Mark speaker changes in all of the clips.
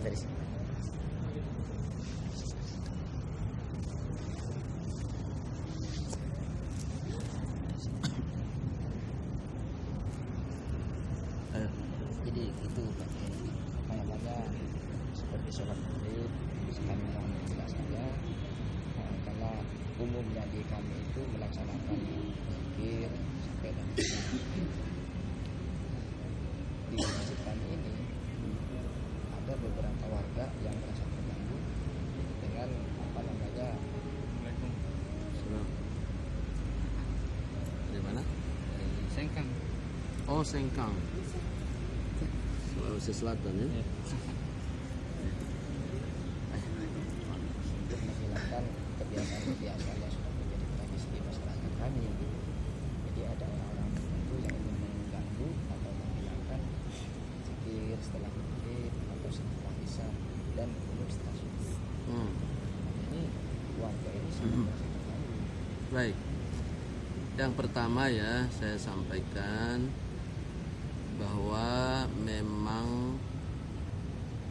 Speaker 1: dari sini. Jadi itu pakai apa namanya, seperti sholat maghrib kami mohon tidak saja, karena umumnya di kami itu melaksanakan zikir sampai dan di masjid kami ini ada beberapa warga yang merasa terganggu dengan apa namanya.
Speaker 2: Dari mana?
Speaker 1: Dari Sengkang.
Speaker 2: Oh, Sengkang, Sulawesi Selatan ya.
Speaker 1: Untuk menghilangkan kebiasaan-kebiasaan yang sudah menjadi tradisi di masyarakat kami. Jadi ada orang-orang tertentu yang ingin mengganggu atau menghilangkan zikir setelah maghrib atau setelah isya dan belum setelah subuh. Ini warga ini sangat merasa terganggu.
Speaker 2: Baik. Yang pertama ya, saya sampaikan bahwa memang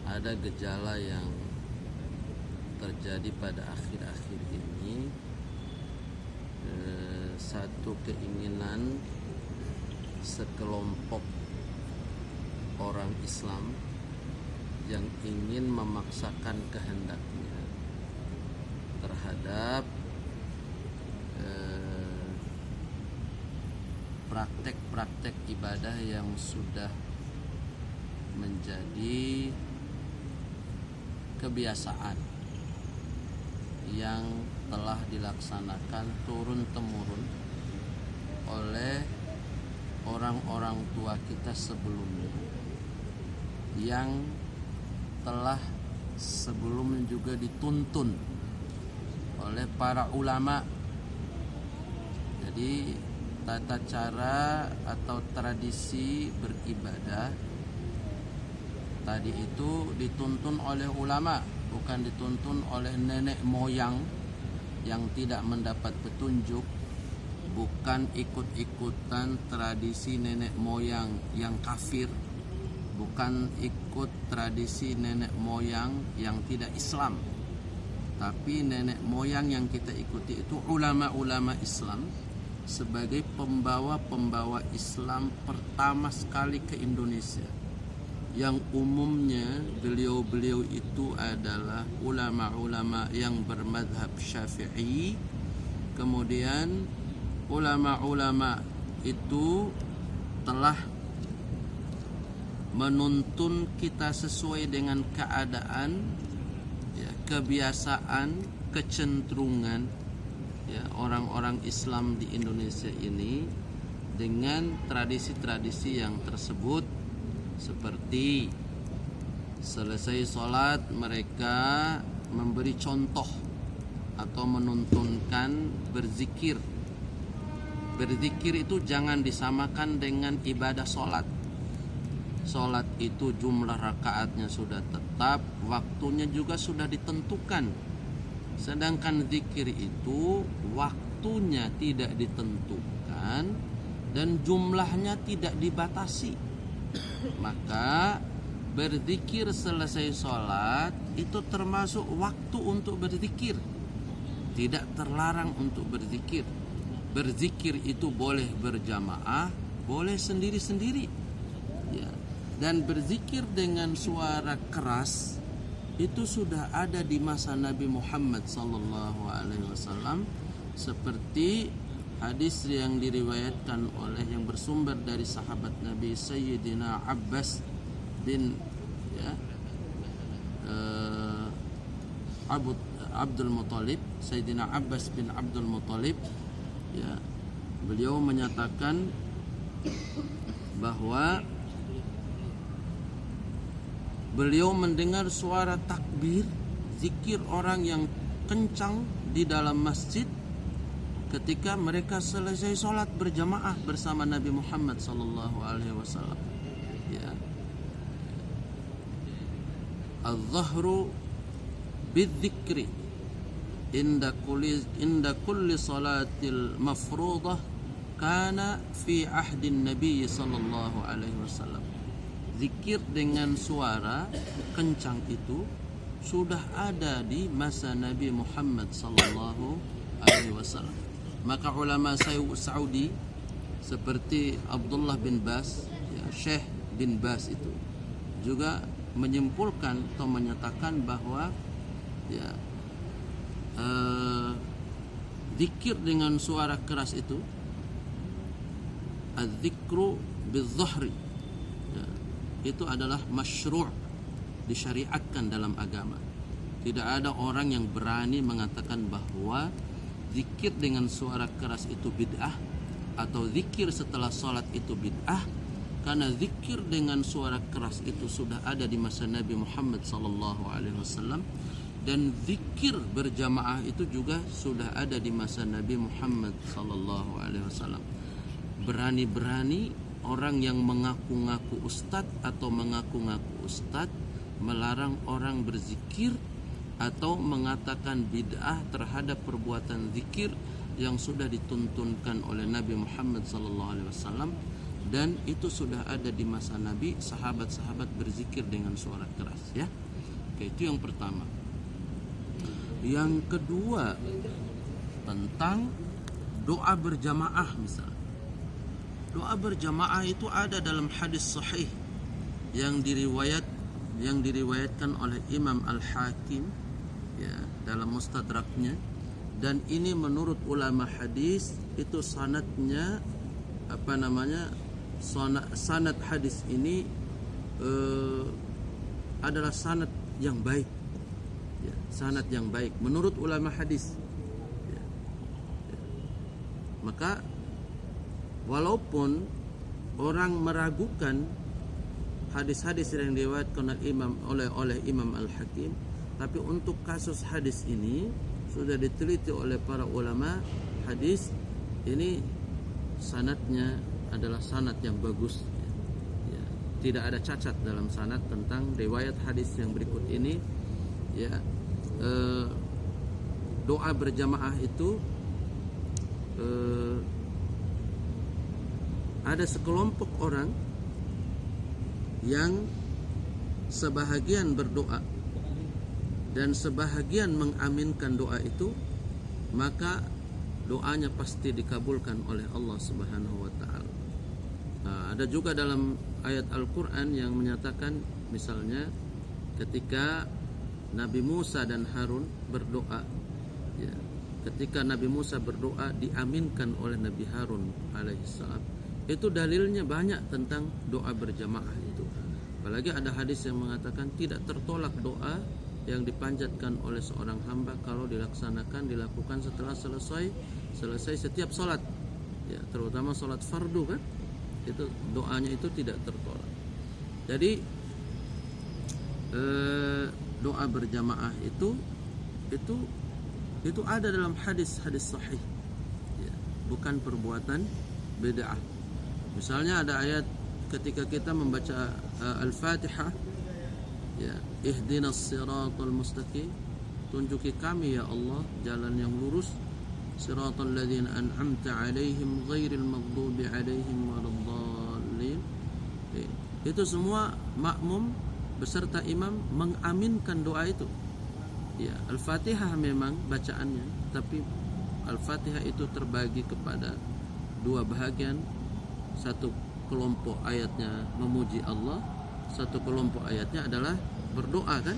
Speaker 2: ada gejala yang terjadi pada akhir-akhir ini, satu keinginan sekelompok orang Islam yang ingin memaksakan kehendaknya terhadap praktek-praktek ibadah yang sudah menjadi kebiasaan yang telah dilaksanakan turun-temurun oleh orang-orang tua kita sebelumnya, yang telah sebelumnya juga dituntun oleh para ulama. Jadi tata cara atau tradisi beribadah tadi itu dituntun oleh ulama, bukan dituntun oleh nenek moyang yang tidak mendapat petunjuk, bukan ikut-ikutan tradisi nenek moyang yang kafir, bukan ikut tradisi nenek moyang yang tidak Islam, tapi nenek moyang yang kita ikuti itu ulama-ulama Islam sebagai pembawa-pembawa Islam pertama sekali ke Indonesia, yang umumnya beliau-beliau itu adalah ulama-ulama yang bermadhab Syafi'i. Kemudian ulama-ulama itu telah menuntun kita sesuai dengan keadaan, ya, kebiasaan, kecenderungan, ya, orang-orang Islam di Indonesia ini dengan tradisi-tradisi yang tersebut, seperti selesai sholat mereka memberi contoh atau menuntunkan berzikir. Berzikir itu jangan disamakan dengan ibadah sholat. Sholat itu jumlah rakaatnya sudah tetap, waktunya juga sudah ditentukan. Sedangkan zikir itu waktunya tidak ditentukan dan jumlahnya tidak dibatasi. Maka berzikir selesai sholat itu termasuk waktu untuk berzikir, tidak terlarang untuk berzikir. Berzikir itu boleh berjamaah, boleh sendiri-sendiri, ya. Dan berzikir dengan suara keras itu sudah ada di masa Nabi Muhammad SAW, seperti hadis yang diriwayatkan oleh yang bersumber dari sahabat Nabi Sayyidina Abbas bin Abdul Muttalib, Sayyidina Abbas bin Abdul Muttalib, ya, beliau menyatakan bahwa beliau mendengar suara takbir zikir orang yang kencang di dalam masjid ketika mereka selesai sholat berjamaah bersama Nabi Muhammad SAW. Ya. Al-zahru bidzikri inda kulli salatil mafruḍah kana fi ahdin Nabi sallallahu alaihi wasallam. zikir dengan suara kencang itu sudah ada di masa Nabi Muhammad sallallahu alaihi wasallam. Maka ulama Saudi seperti Abdullah bin Bas, ya, Syekh bin Bas itu juga menyimpulkan atau menyatakan bahwa ya zikir dengan suara keras itu az-zikru bil-dhahri, ya, itu adalah masyru', disyariatkan dalam agama. Tidak ada orang yang berani mengatakan bahwa zikir dengan suara keras itu bid'ah atau zikir setelah sholat itu bid'ah, karena zikir dengan suara keras itu sudah ada di masa Nabi Muhammad SAW, dan zikir berjamaah itu juga sudah ada di masa Nabi Muhammad SAW. Berani-berani orang yang mengaku-ngaku ustadz atau mengaku-ngaku ustadz melarang orang berzikir atau mengatakan bid'ah terhadap perbuatan zikir yang sudah dituntunkan oleh Nabi Muhammad SAW, dan itu sudah ada di masa Nabi. Sahabat-sahabat berzikir dengan suara keras, ya. Oke, itu yang pertama. Yang kedua, tentang doa berjamaah misalnya. Doa berjamaah itu ada dalam hadis sahih yang diriwayatkan oleh Imam Al-Hakim, ya, dalam Mustadraknya, dan ini menurut ulama hadis itu sanadnya sanad hadis ini adalah sanad yang baik, ya, sanad yang baik menurut ulama hadis, ya. Maka walaupun orang meragukan hadis-hadis yang diriwayatkan oleh Imam Al-Hakim, tapi untuk kasus hadis ini sudah diteliti oleh para ulama hadis, ini sanadnya adalah sanad yang bagus, ya. Tidak ada cacat dalam sanad tentang riwayat hadis yang berikut ini, ya. Doa berjamaah itu ada sekelompok orang yang sebahagian berdoa dan sebahagian mengaminkan doa itu, maka doanya pasti dikabulkan oleh Allah Subhanahu wa taala. Ada juga dalam ayat Al-Qur'an yang menyatakan, misalnya ketika Nabi Musa dan Harun berdoa, ya, ketika Nabi Musa berdoa diaminkan oleh Nabi Harun alaihissalam. Itu dalilnya banyak tentang doa berjamaah itu. Apalagi ada hadis yang mengatakan tidak tertolak doa yang dipanjatkan oleh seorang hamba kalau dilakukan setelah selesai setiap salat, ya, terutama salat fardu, kan, itu doanya itu tidak tertolak. Jadi doa berjamaah itu ada dalam hadis sahih, ya, bukan perbuatan bid'ah. Misalnya ada ayat ketika kita membaca Al-Fatihah, ya, ihdinas siratal mustaqim, tunjuki kami ya Allah jalan yang lurus, siratal ladzina an'amta 'alaihim ghairil maghdubi 'alaihim waladdallin. Itu semua makmum beserta imam mengaminkan doa itu. Ya, Al-Fatihah memang bacaannya, tapi Al-Fatihah itu terbagi kepada dua bahagian. Satu kelompok ayatnya memuji Allah, satu kelompok ayatnya adalah berdoa, kan.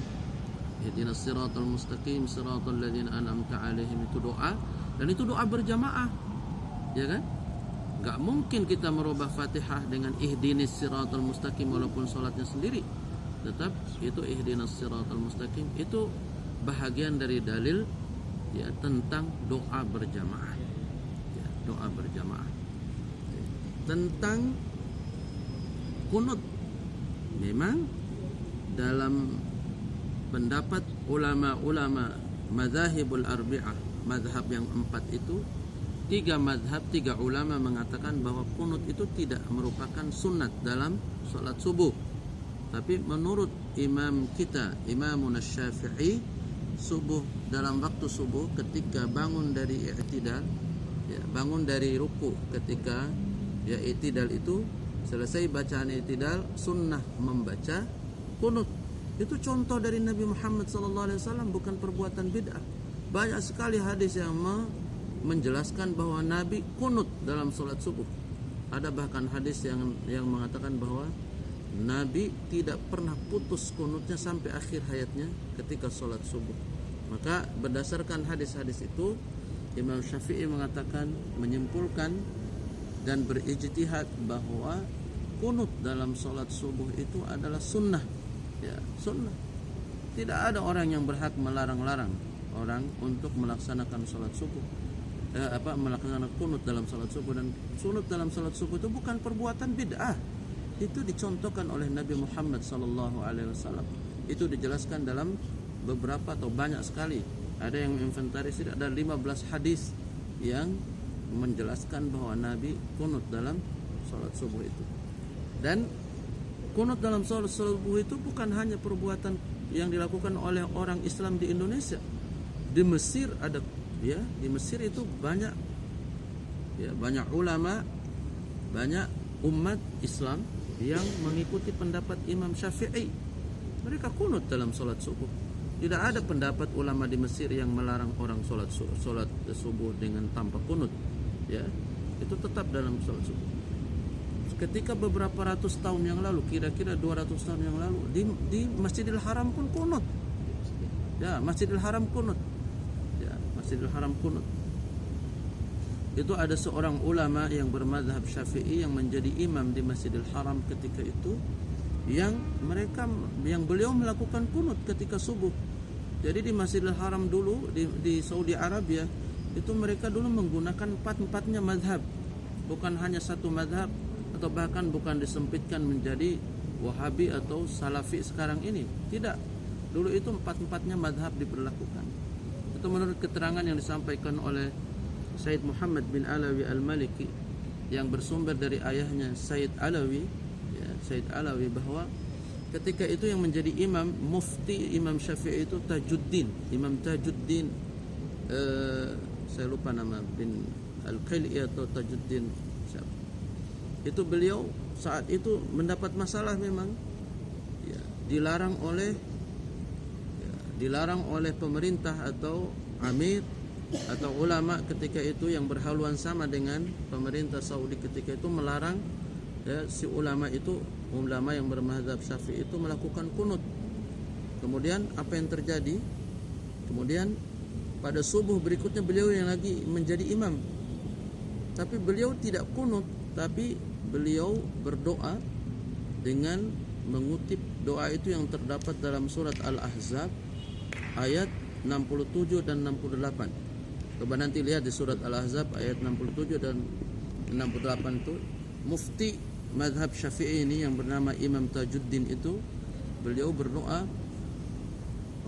Speaker 2: Ihdinas siratal mustaqim siratal ladzina an'amta 'alaihim, itu doa, dan itu doa berjamaah, ya kan. Enggak mungkin kita merubah Fatihah dengan ihdinis siratal mustaqim walaupun salatnya sendiri. Tetap itu ihdinas siratal mustaqim, itu bahagian dari dalil, ya, tentang doa berjamaah, ya, doa berjamaah. Tentang kunut, memang dalam pendapat ulama-ulama mazahibul arbi'ah, mazhab yang 4 itu, 3 ulama mengatakan bahwa kunut itu tidak merupakan sunat dalam sholat subuh. Tapi menurut imam kita, Imamun Syafi'i, subuh, dalam waktu subuh ketika bangun dari i'tidal, ya, bangun dari ruku, ketika ya i'tidal itu Selesai bacaan i'tidal, sunnah membaca kunut. Itu contoh dari Nabi Muhammad SAW, bukan perbuatan bid'ah. Banyak sekali hadis yang menjelaskan bahwa Nabi kunut dalam sholat subuh. Ada bahkan hadis yang mengatakan bahwa Nabi tidak pernah putus kunutnya sampai akhir hayatnya ketika sholat subuh. Maka berdasarkan hadis-hadis itu, Imam Syafi'i mengatakan, menyimpulkan dan berijtihad bahwa kunut dalam sholat subuh itu adalah sunnah. Ya, sunnah. Tidak ada orang yang berhak melarang-larang orang untuk melaksanakan sholat subuh. Melaksanakan kunut dalam sholat subuh. Dan kunut dalam sholat subuh itu bukan perbuatan bid'ah. Itu dicontohkan oleh Nabi Muhammad SAW. Itu dijelaskan dalam beberapa atau banyak sekali. Ada yang inventarisir, ada 15 hadis yang menjelaskan bahwa Nabi kunut dalam sholat subuh itu. Dan kunut dalam sholat subuh itu bukan hanya perbuatan yang dilakukan oleh orang Islam di Indonesia. Di Mesir ada, ya, di Mesir itu banyak, ya, banyak ulama, banyak umat Islam yang mengikuti pendapat Imam Syafi'i. Mereka kunut dalam sholat subuh. Tidak ada pendapat ulama di Mesir yang melarang orang sholat subuh dengan tanpa kunut. Ya, itu tetap dalam sholat subuh. Ketika beberapa ratus tahun yang lalu, kira-kira 200 tahun yang lalu, di Masjidil Haram pun kunut. Ya, Masjidil Haram kunut. Ya, Masjidil Haram kunut. Itu ada seorang ulama yang bermadzhab Syafi'i yang menjadi imam di Masjidil Haram ketika itu, yang beliau melakukan kunut ketika subuh. Jadi di Masjidil Haram dulu di Saudi Arabia itu mereka dulu menggunakan empat-empatnya mazhab, bukan hanya satu mazhab, atau bahkan bukan disempitkan menjadi Wahabi atau Salafi sekarang ini. Tidak, dulu itu empat-empatnya mazhab diberlakukan. Itu menurut keterangan yang disampaikan oleh Sayyid Muhammad bin Alawi Al-Maliki yang bersumber dari ayahnya Sayyid Alawi, ya, Sayyid Alawi, bahwa ketika itu yang menjadi imam, mufti Imam Syafi'i itu Tajuddin, Imam Tajuddin, saya lupa nama, bin Al-Qil'i atau Tajuddin siapa. Itu beliau saat itu mendapat masalah memang, ya, dilarang oleh pemerintah atau amir atau ulama ketika itu yang berhaluan sama dengan pemerintah Saudi ketika itu, melarang, ya, si ulama yang bermazhab Syafi'i itu melakukan kunut. Kemudian apa yang terjadi? Kemudian pada subuh berikutnya beliau yang lagi menjadi imam, tapi beliau tidak kunut, tapi beliau berdoa dengan mengutip doa itu yang terdapat dalam surat Al-Ahzab ayat 67 dan 68. Coba nanti lihat di surat Al-Ahzab ayat 67 dan 68 itu, mufti mazhab Syafi'i ini yang bernama Imam Tajuddin itu, beliau berdoa,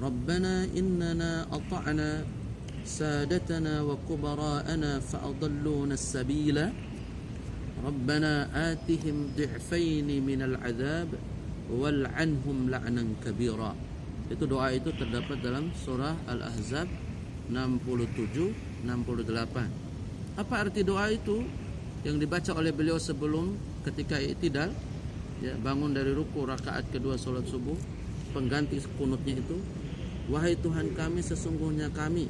Speaker 2: Rabbana innana ata'na sadatana wa kubara'ana fa'adalluna as-sabila Rabbana atihim di'faini minal azab wal'anhum la'nan kabira. Itu doa itu terdapat dalam surah Al-Ahzab 67-68. Apa arti doa itu yang dibaca oleh beliau sebelum ketika i'tidal, ya, bangun dari ruku rakaat kedua salat subuh, pengganti kunutnya itu, wahai Tuhan kami, sesungguhnya kami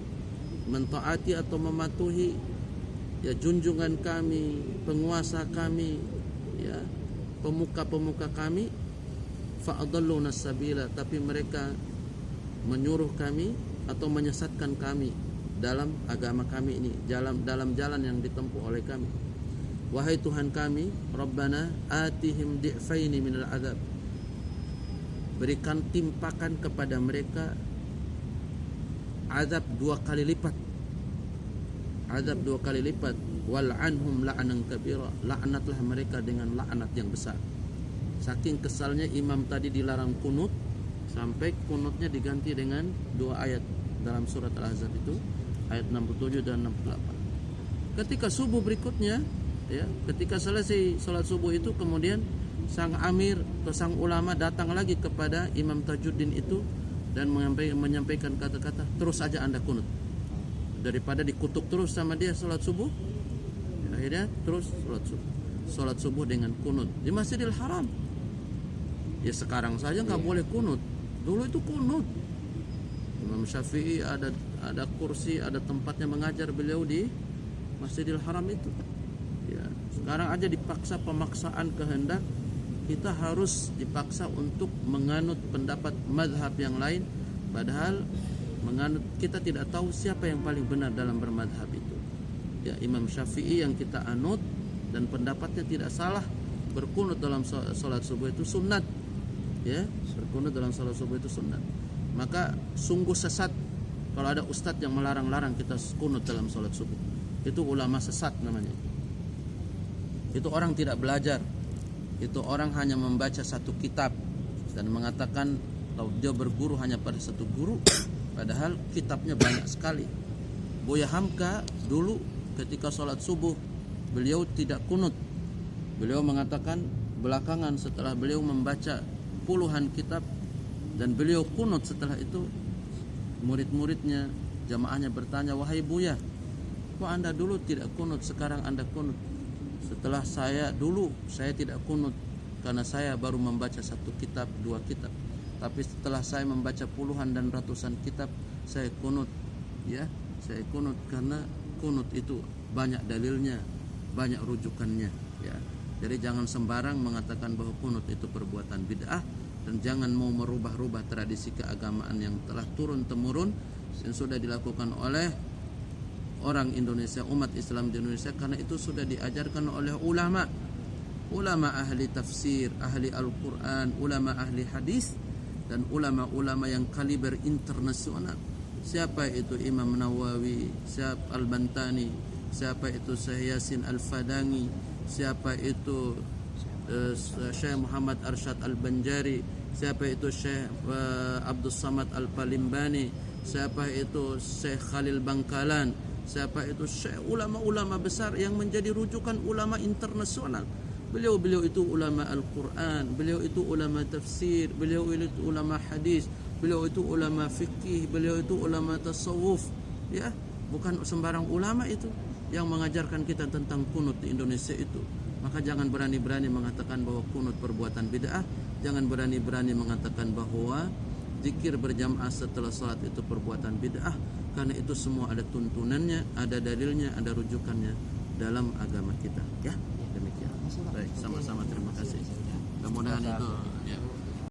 Speaker 2: mentaati atau mematuhi, ya, junjungan kami, penguasa kami, ya, pemuka-pemuka kami, fa'adalluna sabila, tapi mereka menyuruh kami atau menyesatkan kami dalam agama kami ini, dalam jalan yang ditempuh oleh kami. Wahai Tuhan kami, Rabbana atihim di'faini minal azab, berikan timpakan kepada mereka azab 2 kali lipat, azab 2 kali lipat, wal'anhum la'nan kabira, laknatlah mereka dengan laknat yang besar. Saking kesalnya imam tadi dilarang kunut, sampai kunutnya diganti dengan 2 ayat dalam surat Al-Ahzab itu, ayat 67 dan 68. Ketika subuh berikutnya, ya, ketika selesai salat subuh itu, kemudian sang amir atau sang ulama datang lagi kepada Imam Tajuddin itu dan menyampaikan kata-kata, terus saja Anda kunut, daripada dikutuk terus sama dia salat subuh. Akhirnya terus salat subuh. sholat subuh dengan kunut di Masjidil Haram. Ya sekarang saja nggak boleh kunut, dulu itu kunut. Imam Syafi'i ada kursi, ada tempatnya mengajar beliau di Masjidil Haram itu. Ya, sekarang aja dipaksa, pemaksaan kehendak, kita harus dipaksa untuk menganut pendapat mazhab yang lain, padahal kita tidak tahu siapa yang paling benar dalam bermadhab itu. Ya, Imam Syafi'i yang kita anut dan pendapatnya tidak salah, berkunut dalam sholat subuh itu sunnat. Ya, berkunut dalam sholat subuh itu sunnat. Maka sungguh sesat kalau ada ustadz yang melarang-larang kita kunut dalam sholat subuh. Itu ulama sesat namanya. Itu orang tidak belajar. Itu orang hanya membaca satu kitab dan mengatakan kalau dia berguru hanya pada satu guru, padahal kitabnya banyak sekali. Buya Hamka dulu ketika sholat subuh beliau tidak kunut. Beliau mengatakan belakangan setelah beliau membaca puluhan kitab dan beliau kunut, setelah itu murid-muridnya, jamaahnya bertanya, wahai Buya, kok anda dulu tidak kunut, sekarang anda kunut? Setelah saya tidak kunut karena saya baru membaca satu kitab, dua kitab. Tapi setelah saya membaca puluhan dan ratusan kitab, saya kunut. Ya, saya kunut karena kunut itu banyak dalilnya, banyak rujukannya. Ya, jadi jangan sembarang mengatakan bahwa kunut itu perbuatan bid'ah, dan jangan mau merubah-rubah tradisi keagamaan yang telah turun-temurun yang sudah dilakukan oleh orang Indonesia, umat Islam di Indonesia, karena itu sudah diajarkan oleh ulama ahli tafsir, ahli Al-Quran, ulama ahli hadis, dan ulama-ulama yang kaliber internasional. Siapa itu Imam Nawawi, siapa Al-Bantani, siapa itu Syekh Yasin Al-Fadangi, siapa itu Syekh Muhammad Arsyad Al-Banjari, siapa itu Syekh Abdul Samad Al-Palimbani, siapa itu Syekh Khalil Bangkalan, siapa itu Syekh, ulama-ulama besar yang menjadi rujukan ulama internasional. Beliau itu ulama Al-Quran, beliau itu ulama tafsir, beliau itu ulama hadis, beliau itu ulama fikih, beliau itu ulama tasawuf. Ya, bukan sembarang ulama itu yang mengajarkan kita tentang kunut di Indonesia itu. Maka jangan berani-berani mengatakan bahwa kunut perbuatan bid'ah, jangan berani-berani mengatakan bahwa zikir berjamaah setelah salat itu perbuatan bid'ah, karena itu semua ada tuntunannya, ada dalilnya, ada rujukannya dalam agama kita. Ya, demikian. Baik, sama-sama, terima kasih. Mudah-mudahan itu ya.